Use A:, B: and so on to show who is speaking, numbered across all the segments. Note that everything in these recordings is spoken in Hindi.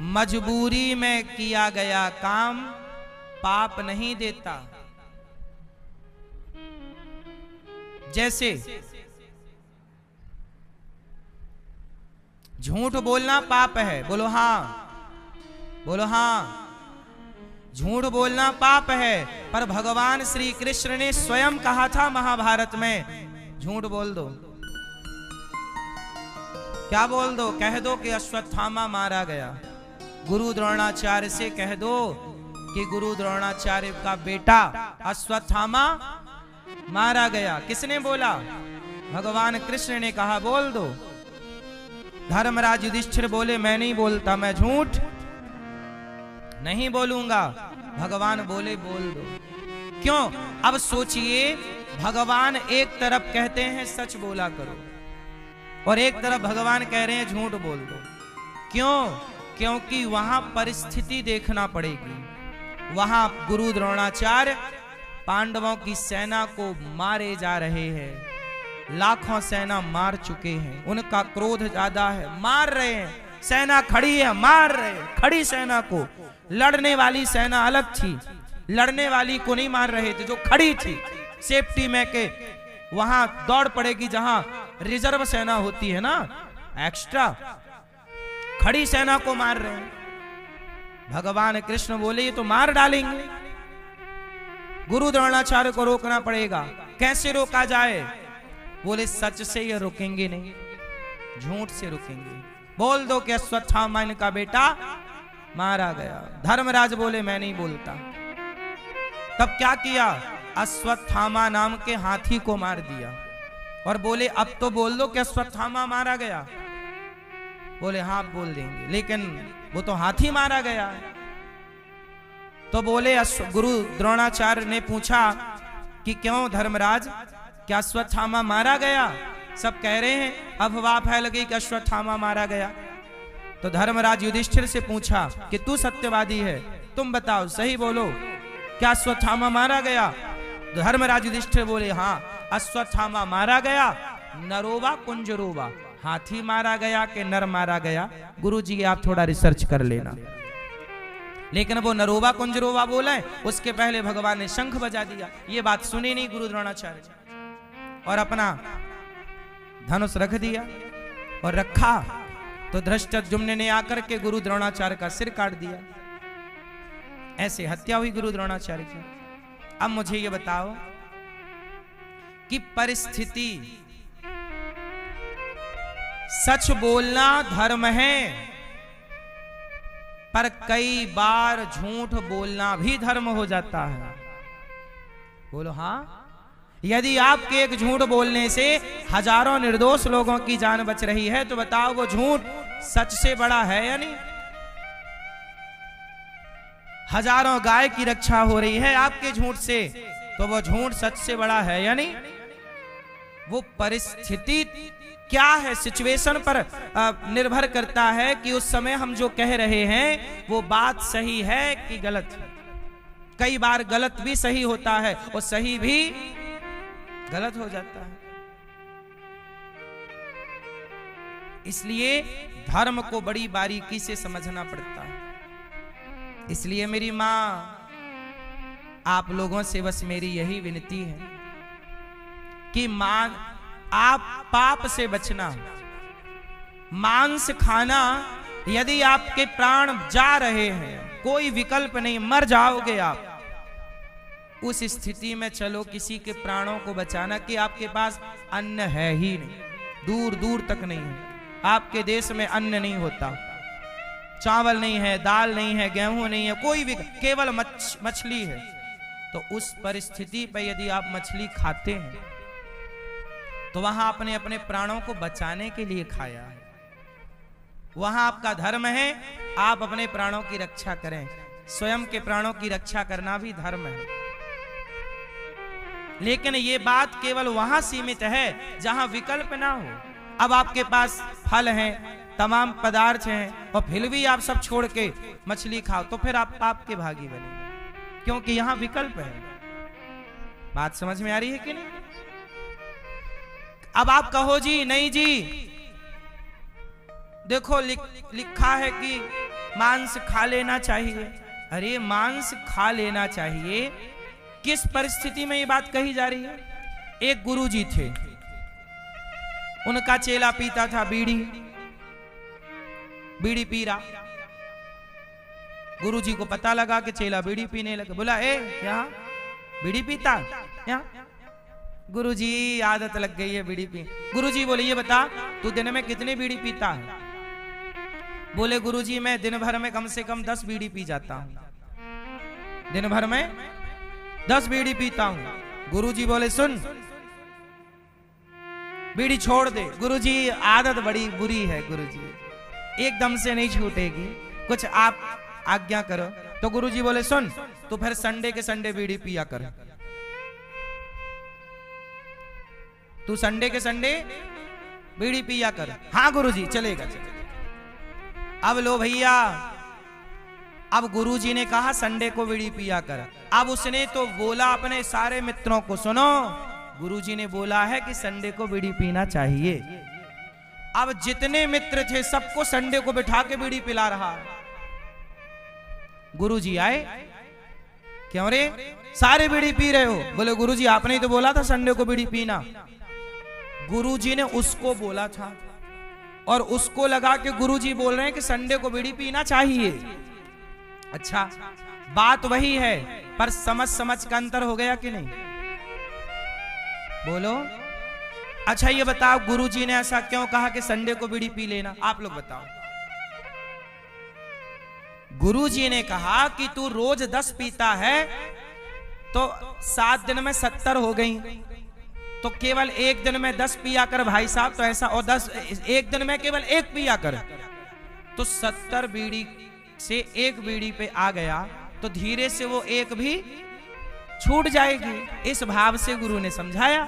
A: मजबूरी में किया गया काम पाप नहीं देता। जैसे झूठ बोलना पाप है, बोलो हाँ, बोलो हाँ। झूठ बोलना पाप है, पर भगवान श्री कृष्ण ने स्वयं कहा था महाभारत में, झूठ बोल दो। क्या बोल दो? कह दो कि अश्वत्थामा मारा गया। गुरु द्रोणाचार्य से कह दो कि गुरु द्रोणाचार्य का बेटा अश्वत्थामा मारा गया। किसने बोला? भगवान कृष्ण ने कहा बोल दो। धर्मराज युधिष्ठिर बोले मैं नहीं बोलता, मैं झूठ नहीं बोलूंगा। भगवान बोले बोल दो। क्यों? अब सोचिए, भगवान एक तरफ कहते हैं सच बोला करो और एक तरफ भगवान कह रहे हैं झूठ बोल दो। क्यों? क्योंकि वहां परिस्थिति देखना पड़ेगी। वहां गुरु द्रोणाचार्य पांडवों की सेना को मारे जा रहे हैं, लाखों सेना मार चुके हैं, उनका क्रोध ज्यादा है, मार रहे हैं। सेना खड़ी है, मार रहे हैं खड़ी सेना को। लड़ने वाली सेना अलग थी, लड़ने वाली को नहीं मार रहे थे, जो खड़ी थी सेफ्टी में के वहां दौड़ पड़ेगी जहां रिजर्व सेना होती है ना, एक्स्ट्रा। खड़ी सेना को मार रहे हैं। भगवान कृष्ण बोले ये तो मार डालेंगे, गुरु द्रोणाचार्य को रोकना पड़ेगा। कैसे रोका जाए? बोले सच से ये रुकेंगे नहीं, झूठ से रुकेंगे। बोल दो कि अश्वत्थामा का बेटा मारा गया। धर्मराज बोले मैं नहीं बोलता। तब क्या किया? अश्वत्थामा नाम के हाथी को मार दिया और बोले अब तो बोल दो कि अश्वत्थामा मारा गया। बोले हाँ बोल देंगे, लेकिन वो तो हाथी मारा गया। तो बोले गुरु द्रोणाचार्य ने पूछा कि क्यों धर्मराज, क्या अश्वत्थामा मारा गया? सब कह रहे हैं, अफवाह फैल गई कि अश्वत्थामा मारा गया। तो धर्मराज युधिष्ठिर से पूछा कि तू सत्यवादी है, तुम बताओ सही बोलो, क्या अश्वत्थामा मारा गया? धर्मराज युधिष्ठिर बोले हाँ अश्वत्थामा मारा गया। नरोवा कुंजरोवा, हाथी मारा गया कि नर मारा गया? गुरुजी आप थोड़ा रिसर्च कर लेना। लेकिन वो नरोवा कुंजरोवा बोला है, उसके पहले भगवान ने शंख बजा दिया। ये बात सुनी नहीं गुरु द्रोणाचार्य और अपना धनुष रख दिया। और रखा तो धृष्टद्युम्न ने आकर के गुरु द्रोणाचार्य का सिर काट दिया। ऐसे हत्या हुई गुरु द्रोणाचार्य की। अब मुझे ये बताओ कि परिस्थिति, सच बोलना धर्म है, पर कई बार झूठ बोलना भी धर्म हो जाता है। बोलो हाँ। यदि आपके एक झूठ बोलने से हजारों निर्दोष लोगों की जान बच रही है, तो बताओ वो झूठ सच से बड़ा है या नहीं? हजारों गाय की रक्षा हो रही है आपके झूठ से, तो वो झूठ सच से बड़ा है या नहीं? वो परिस्थिति क्या है, सिचुएशन पर निर्भर करता है कि उस समय हम जो कह रहे हैं वो बात सही है कि गलत। कई बार गलत भी सही होता है और सही भी गलत हो जाता है। इसलिए धर्म को बड़ी बारीकी से समझना पड़ता है। इसलिए मेरी मां, आप लोगों से बस मेरी यही विनती है कि मां, आप पाप से बचना। मांस खाना, यदि आपके प्राण जा रहे हैं, कोई विकल्प नहीं, मर जाओगे आप, उस स्थिति में चलो किसी के प्राणों को बचाना कि आपके पास अन्न है ही नहीं, दूर दूर तक नहीं है। आपके देश में अन्न नहीं होता, चावल नहीं है, दाल नहीं है, गेहूं नहीं है, कोई भी, केवल मछली है। तो उस परिस्थिति पर यदि आप मछली खाते हैं तो वहां आपने अपने प्राणों को बचाने के लिए खाया है। वहां आपका धर्म है, आप अपने प्राणों की रक्षा करें। स्वयं के प्राणों की रक्षा करना भी धर्म है। लेकिन ये बात केवल वहां सीमित है जहां विकल्प ना हो। अब आपके पास फल हैं, तमाम पदार्थ हैं, और फिर भी आप सब छोड़ के मछली खाओ, तो फिर आप पाप के भागी बने, क्योंकि यहां विकल्प है। बात समझ में आ रही है कि नहीं? अब आप कहो जी नहीं जी, देखो लिखा है कि मांस खा लेना चाहिए। अरे मांस खा लेना चाहिए, किस परिस्थिति में ये बात कही जा रही है? एक गुरुजी थे, उनका चेला पीता था बीड़ी, बीड़ी पी रहा। गुरुजी को पता लगा कि चेला बीड़ी पीने लगे। बोला, ए यहाँ बीड़ी पीता यहाँ? गुरुजी आदत लग गई है बीड़ी पी। गुरुजी बोले, ये बता तू दिन में कितनी बीड़ी पीता है? बोले, गुरुजी मैं दिन भर में कम से कम 10 बीड़ी पी जाता हूं, दिन भर में 10 बीड़ी पीता हूं। गुरुजी बोले, सुन बीड़ी छोड़ दे। गुरुजी आदत बड़ी बुरी है गुरुजी, एकदम से नहीं छूटेगी, कुछ आप आज्ञा करो। तो गुरुजी बोले, सुन तू फिर संडे के संडे बीड़ी पिया कर, तू संडे के संडे बीड़ी पिया कर। हाँ गुरुजी चलेगा, चलेगा। अब लो भैया, अब गुरुजी ने कहा संडे को बीड़ी पिया कर। अब उसने तो बोला अपने सारे मित्रों को, सुनो गुरुजी ने बोला है कि संडे को बीड़ी पीना चाहिए। अब जितने मित्र थे सबको संडे को बिठा के बीड़ी पिला रहा है। गुरुजी आए, क्यों रे सारे बीड़ी पी रहे हो? बोले, गुरुजी आपने ही तो बोला था संडे को बीड़ी पीना। गुरुजी ने उसको बोला था और उसको लगा कि गुरुजी बोल रहे हैं कि संडे को बीड़ी पीना चाहिए। अच्छा, बात वही है पर समझ का अंतर हो गया कि नहीं? बोलो। अच्छा ये बताओ, गुरुजी ने ऐसा क्यों कहा कि संडे को बीड़ी पी लेना? आप लोग बताओ। गुरुजी ने कहा कि तू रोज 10 पीता है तो 7 दिन में 70 हो गई, तो केवल एक दिन में 10 पिया कर भाई साहब। तो ऐसा, और 10 एक दिन में केवल 1 पिया कर, तो 70 बीड़ी से 1 बीड़ी पे आ गया तो धीरे से वो 1 भी छूट जाएगी। इस भाव से गुरु ने समझाया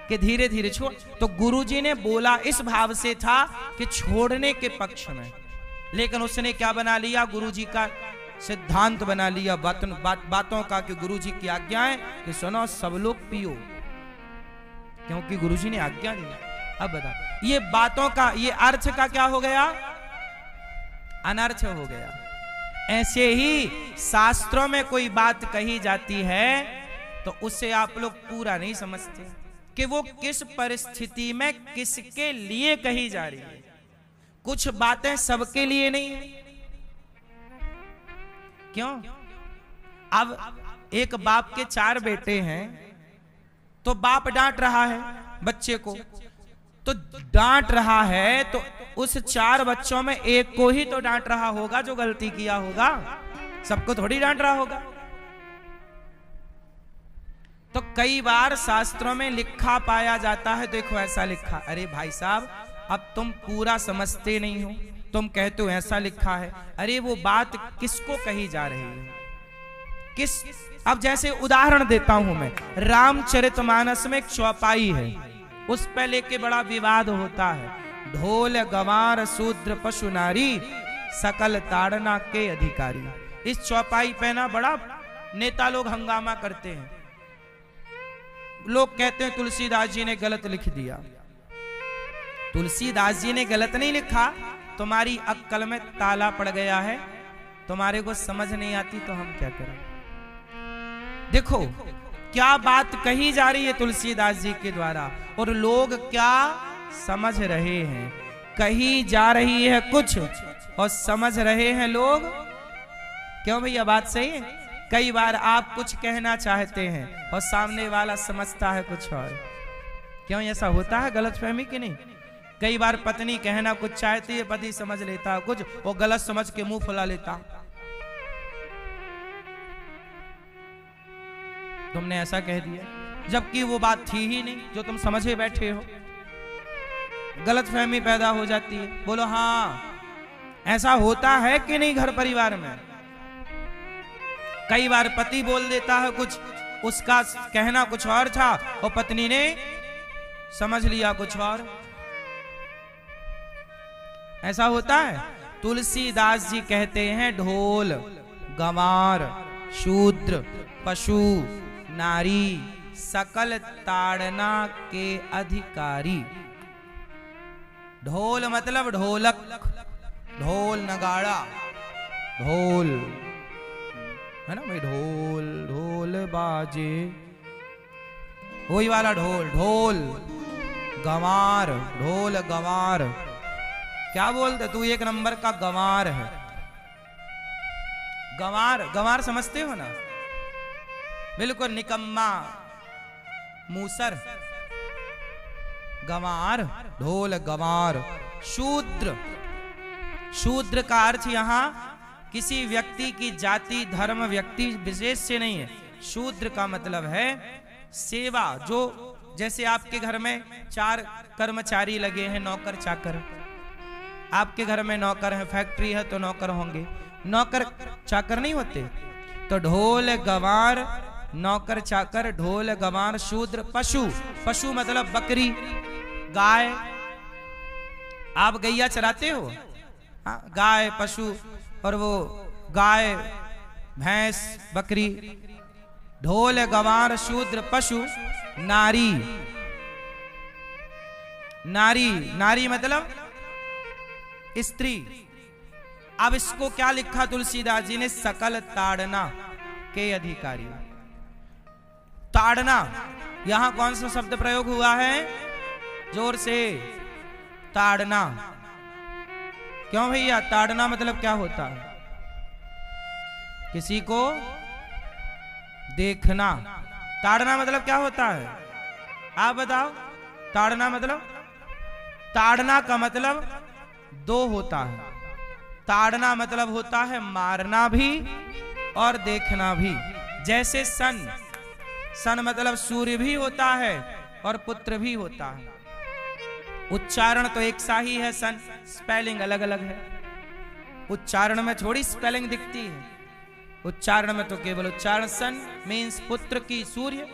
A: कि धीरे धीरे छोड़। तो गुरुजी ने बोला इस भाव से था कि छोड़ने के पक्ष में, लेकिन उसने क्या बना लिया? गुरुजी का सिद्धांत बना लिया बातों का, कि गुरुजी की आज्ञा है कि सुनो सब लोग पियो, क्योंकि गुरुजी ने आज्ञा दी। अब बता, ये बातों का ये अर्थ का क्या हो गया? अनर्थ हो गया। ऐसे ही शास्त्रों में कोई बात कही जाती है तो उसे आप लोग पूरा नहीं समझते कि वो किस परिस्थिति में किसके लिए कही जा रही है। कुछ बातें सबके लिए नहीं है। क्यों? अब एक बाप के 4 बेटे हैं तो बाप डांट रहा है बच्चे को, तो डांट रहा है तो उस 4 बच्चों में एक को ही तो डांट रहा होगा जो गलती किया होगा, सबको थोड़ी डांट रहा होगा। तो कई बार शास्त्रों में लिखा पाया जाता है, देखो ऐसा लिखा। अरे भाई साहब, अब तुम पूरा समझते नहीं हो, तुम कहते हो ऐसा लिखा है। अरे वो बात किसको कही जा रही है, किस? अब जैसे उदाहरण देता हूं मैं, रामचरितमानस में एक चौपाई है, उस पर लेके बड़ा विवाद होता है। ढोल गंवार शूद्र पशु नारी सकल ताड़ना के अधिकारी। इस चौपाई पे ना बड़ा नेता लोग हंगामा करते हैं। लोग कहते हैं तुलसीदास जी ने गलत लिख दिया। तुलसीदास जी ने गलत नहीं लिखा, तुम्हारी अक्ल में ताला पड़ गया है, तुम्हारे को समझ नहीं आती तो हम क्या करें। देखो क्या बात कही जा रही है तुलसीदास जी के द्वारा और लोग क्या समझ रहे हैं। कही जा रही है कुछ और समझ रहे हैं लोग। क्यों भैया, बात सही है? कई बार आप कुछ कहना चाहते हैं और सामने वाला समझता है कुछ और। क्यों ऐसा होता है? गलतफहमी कि नहीं? कई बार पत्नी कहना कुछ चाहती है, पति समझ लेता है कुछ और गलत समझ के मुंह फुला लेता। तुमने ऐसा कह दिया जबकि वो बात थी ही नहीं जो तुम समझे बैठे हो। गलतफहमी पैदा हो जाती है। बोलो हाँ, ऐसा होता है कि नहीं घर परिवार में? कई बार पति बोल देता है कुछ, उसका कहना कुछ और था और पत्नी ने समझ लिया कुछ और। ऐसा होता है। तुलसीदास जी कहते हैं ढोल गंवार शूद्र पशु नारी सकल ताड़ना के अधिकारी। ढोल मतलब ढोलक, ढोल नगाड़ा, ढोल है ना भाई, ढोल ढोल बाजे, वही वाला ढोल, ढोल गंवार, ढोल गंवार। क्या बोलते तू, एक नंबर का गंवार है। गंवार, गंवार समझते हो ना, बिल्कुल निकम्मा मूसर, गंवार, ढोल गंवार। शूद्र, शूद्र का अर्थ यहां किसी व्यक्ति की जाति धर्म व्यक्ति विशेष से नहीं है। शूद्र का मतलब है सेवा, जो जैसे आपके घर में 4 कर्मचारी लगे हैं, नौकर चाकर, आपके घर में नौकर है, फैक्ट्री है तो नौकर होंगे, नौकर चाकर नहीं होते। तो ढोल गंवार, नौकर चाकर, ढोल गंवार। शूद्र, पशु, पशु मतलब बकरी गाय, आप गैया चराते हो, हाँ, गाय पशु, और वो गाय भैंस बकरी। ढोल गंवार शूद्र पशु। नारी, नारी, नारी मतलब स्त्री। अब इसको क्या लिखा तुलसीदास जी ने, सकल ताड़ना के अधिकारी। ताड़ना, यहां कौन सा शब्द प्रयोग हुआ है, जोर से, ताड़ना। क्यों भैया, ताड़ना मतलब क्या होता है, किसी को देखना। ताड़ना मतलब क्या होता है, आप बताओ। ताड़ना मतलब, ताड़ना का मतलब 2 होता है। ताड़ना मतलब होता है मारना भी और देखना भी। जैसे सन, सन मतलब सूर्य भी होता है और पुत्र भी होता है। उच्चारण तो एक सा ही है, सन, स्पेलिंग अलग अलग है। उच्चारण में थोड़ी स्पेलिंग दिखती है, उच्चारण में तो केवल उच्चारण। सन मीन्स पुत्र की सूर्य।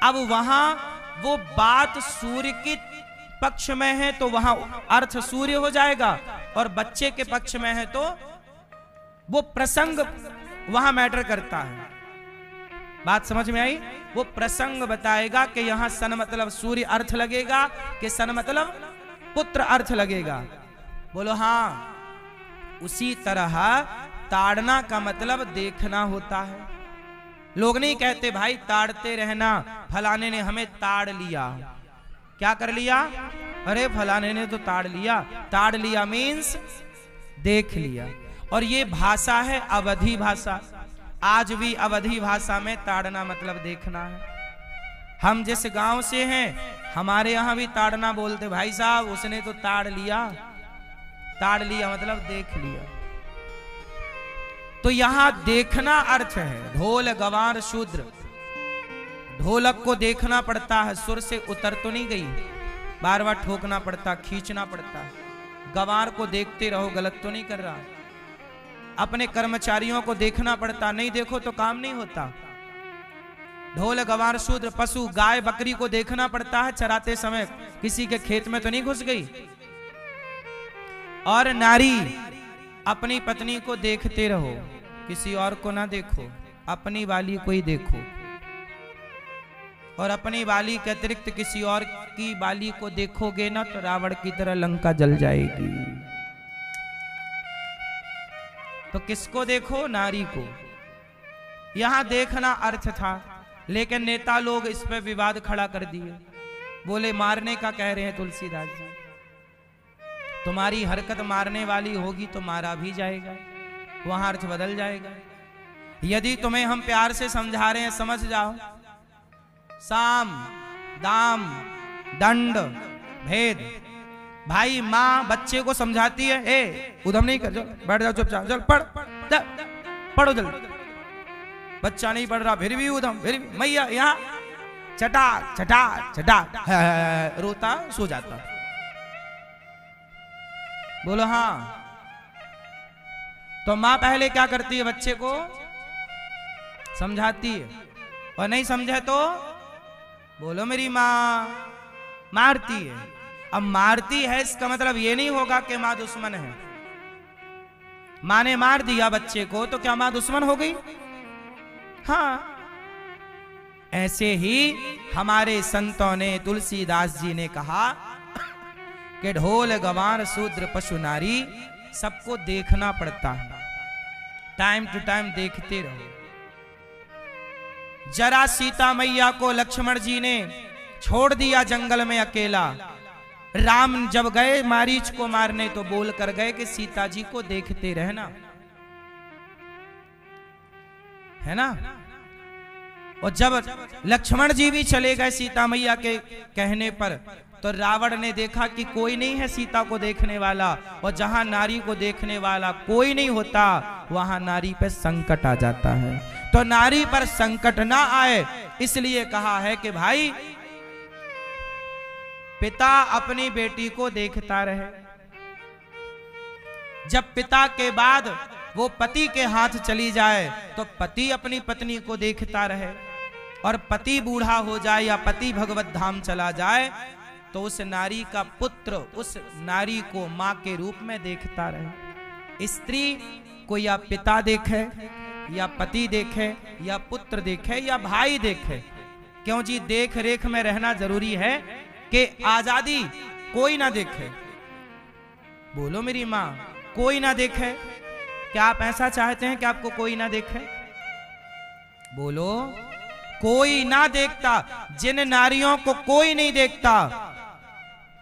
A: अब वहां वो बात सूर्य की पक्ष में है तो वहां अर्थ सूर्य हो जाएगा, और बच्चे के पक्ष में है तो वो प्रसंग वहां मैटर करता है। बात समझ में आई? वो प्रसंग बताएगा कि यहां सन मतलब सूर्य अर्थ लगेगा कि सन मतलब पुत्र अर्थ लगेगा। बोलो हाँ। उसी तरह ताड़ना का मतलब देखना होता है। लोग नहीं कहते भाई ताड़ते रहना, फलाने ने हमें ताड़ लिया। क्या कर लिया? अरे फलाने ने तो ताड़ लिया। ताड़ लिया मीन्स देख लिया। और ये भाषा है अवधी भाषा। आज भी अवधी भाषा में ताड़ना मतलब देखना है। हम जिस गांव से हैं हमारे यहां भी ताड़ना बोलते, भाई साहब उसने तो ताड़ लिया। ताड़ लिया मतलब देख लिया। तो यहां देखना अर्थ है। ढोल गंवार शूद्र, ढोलक को देखना पड़ता है, सुर से उतर तो नहीं गई, बार बार ठोकना पड़ता, खींचना पड़ता है। गंवार को देखते रहो, गलत तो नहीं कर रहा। अपने कर्मचारियों को देखना पड़ता, नहीं देखो तो काम नहीं होता। ढोल गंवार शूद्र पशु, गाय बकरी को देखना पड़ता है चराते समय, किसी के खेत में तो नहीं घुस गई। और नारी, अपनी पत्नी को देखते रहो, किसी और को ना देखो, अपनी वाली को ही देखो। और अपनी वाली के अतिरिक्त किसी और की वाली को देखोगे ना तो रावण की तरह लंका जल जाएगी। तो किसको देखो? नारी को। यहां देखना अर्थ था, लेकिन नेता लोग इस पे विवाद खड़ा कर दिए। बोले मारने का कह रहे हैं तुलसीदास जी, तुम्हारी हरकत मारने वाली होगी तो मारा भी जाएगा, वहां अर्थ बदल जाएगा। यदि तुम्हें हम प्यार से समझा रहे हैं, समझ जाओ। साम दाम दंड भेद। भाई माँ बच्चे को समझाती है, ए उधम नहीं कर, चल बैठ जाओ चुपचाप, चल पढ़, पढ़ो जल्दी। बच्चा नहीं पढ़ रहा फिर भी उधम, फिर भी मैया यहाँ चटा चटा चटा रोता सो जाता। बोलो हाँ। तो माँ पहले क्या करती है? बच्चे को समझाती है, और नहीं समझे तो बोलो मेरी माँ मारती है। अब मारती है इसका मतलब ये नहीं होगा कि माँ दुश्मन है। माँ ने मार दिया बच्चे को तो क्या माँ दुश्मन हो गई? हाँ। ऐसे ही हमारे संतों ने, तुलसीदास जी ने कहा कि ढोल गंवार शूद्र पशु नारी, सबको देखना पड़ता है। टाइम टू टाइम देखते रहो। जरा सीता मैया को लक्ष्मण जी ने छोड़ दिया जंगल में अकेला। राम जब गए मारीच को मारने तो बोल कर गए कि सीता जी को देखते रहना, है ना। और जब लक्ष्मण जी भी चले गए सीता मैया के कहने पर, तो रावण ने देखा कि कोई नहीं है सीता को देखने वाला, और जहां नारी को देखने वाला कोई नहीं होता वहां नारी पे संकट आ जाता है। तो नारी पर संकट ना आए इसलिए कहा है कि भाई पिता अपनी बेटी को देखता रहे। जब पिता के बाद वो पति के हाथ चली जाए तो पति अपनी पत्नी को देखता रहे, और पति बूढ़ा हो जाए या पति भगवत धाम चला जाए तो उस नारी का पुत्र उस नारी को मां के रूप में देखता रहे। स्त्री को या पिता देखे या पति देखे या पुत्र देखे या भाई देखे, क्यों जी देख रेख में रहना जरूरी है कि आजादी कोई ना देखे। बोलो मेरी मां, कोई ना देखे। क्या आप ऐसा चाहते हैं कि आपको कोई ना देखे? बोलो, कोई ना देखता। जिन नारियों को कोई नहीं देखता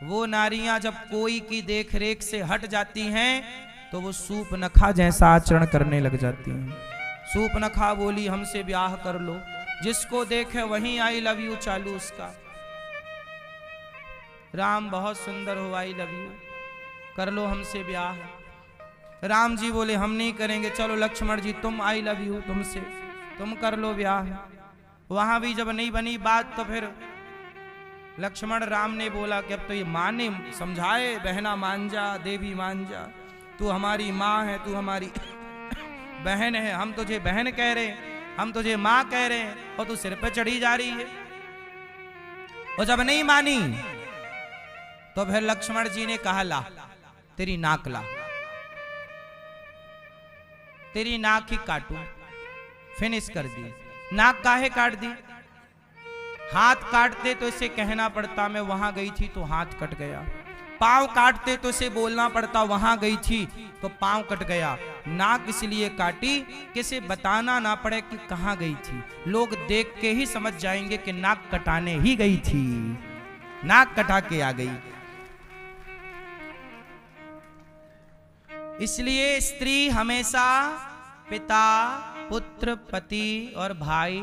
A: वो नारियां जब कोई की देख रेख से हट जाती हैं तो वो सूप नखा जैसा आचरण करने लग जाती हैं। सूप नखा बोली हमसे ब्याह कर लो, जिसको देखे वहीं आई लव यू चालू उसका। राम बहुत सुंदर हो, आई लव यू, कर लो हमसे ब्याह। राम जी बोले हम नहीं करेंगे, चलो लक्ष्मण जी तुम, आई लव यू तुमसे, तुम कर लो ब्याह। वहां भी जब नहीं बनी बात तो फिर लक्ष्मण राम ने बोला कि अब तो ये माँ ने समझाए, बहना मान जा, देवी मान जा, तू हमारी माँ है, तू हमारी बहन है, हम तुझे बहन कह रहे हैं, हम तुझे माँ कह रहे हैं, और तू सिर पे चढ़ी जा रही है। और जब नहीं मानी तो फिर लक्ष्मण जी ने कहा ला तेरी नाक ला, तेरी नाक ही काटूं। फिनिश कर दी। नाक काहे काट दी? हाथ काटते तो इसे कहना पड़ता मैं वहां गई थी तो हाथ कट गया। पांव काटते तो इसे बोलना पड़ता वहां गई थी तो पांव कट गया। नाक इसलिए काटी कि इसे बताना ना पड़े कि कहां गई थी, लोग देख के ही समझ जाएंगे कि नाक कटाने ही गई थी, नाक कटा के आ गई। इसलिए स्त्री हमेशा पिता, पुत्र, पति और भाई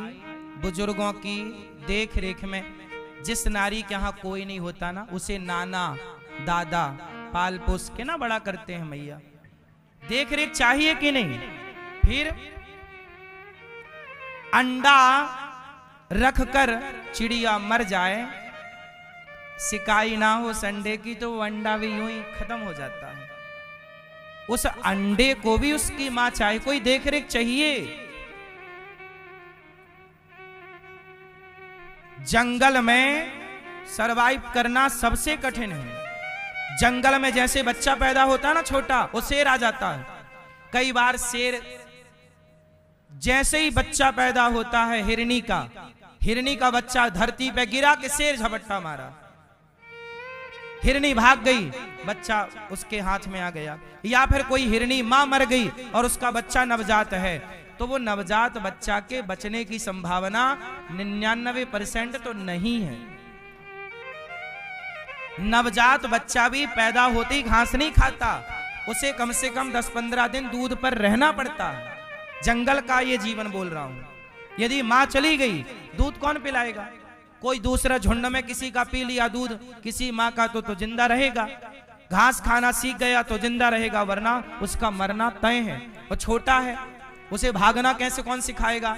A: बुजुर्गों की देख रेख में, जिस नारी के यहाँ कोई नहीं होता ना उसे नाना दादा पाल पोस के ना बड़ा करते हैं मैया। देख रेख चाहिए कि नहीं? फिर अंडा रखकर चिड़िया मर जाए, सिकाई ना हो संडे की तो वो अंडा भी यूं ही खत्म हो जाता है। उस अंडे को भी उसकी मां चाहे, कोई देख रेख चाहिए। जंगल में सरवाइव करना सबसे कठिन है। जंगल में जैसे बच्चा पैदा होता है ना छोटा, वो शेर आ जाता है। कई बार शेर जैसे ही बच्चा पैदा होता है हिरनी का बच्चा धरती पे गिरा के शेर झपट्टा मारा, हिरनी भाग गई, बच्चा उसके हाथ में आ गया। या फिर कोई हिरनी मां मर गई और उसका बच्चा नवजात है, तो वो नवजात बच्चा के बचने की संभावना 99% तो नहीं है। नवजात बच्चा भी पैदा होते ही घास नहीं खाता, उसे कम से कम 10-15 दिन दूध पर रहना पड़ता है। जंगल का ये जीवन बोल रहा हूं। यदि मां चली गई दूध कौन पिलाएगा? कोई दूसरा झुंड में किसी का पी लिया दूध किसी मां का तो जिंदा रहेगा। घास खाना सीख गया तो जिंदा रहेगा, वरना उसका मरना तय है। वो छोटा है, उसे भागना कैसे कौन सिखाएगा?